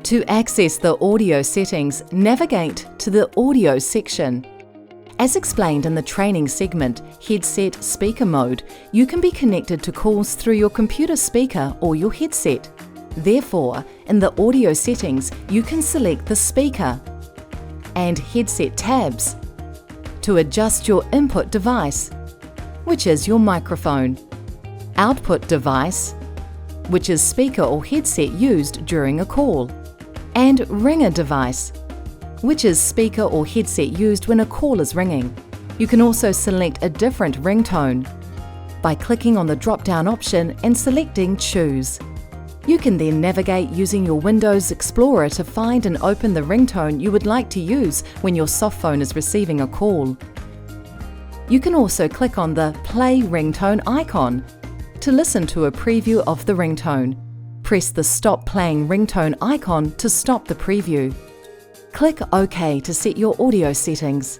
To access the audio settings, navigate to the Audio section. As explained in the training segment, Headset Speaker Mode, you can be connected to calls through your computer speaker or your headset. Therefore, in the Audio settings, you can select the speaker and headset tabs to adjust your input device, which is your microphone, output device, which is speaker or headset used during a call, and ringer device, which is speaker or headset used when a call is ringing. You can also select a different ringtone by clicking on the drop-down option and selecting Choose. You can then navigate using your Windows Explorer to find and open the ringtone you would like to use when your softphone is receiving a call. You can also click on the Play Ringtone icon to listen to a preview of the ringtone. Press the Stop Playing Ringtone icon to stop the preview. Click OK to set your audio settings.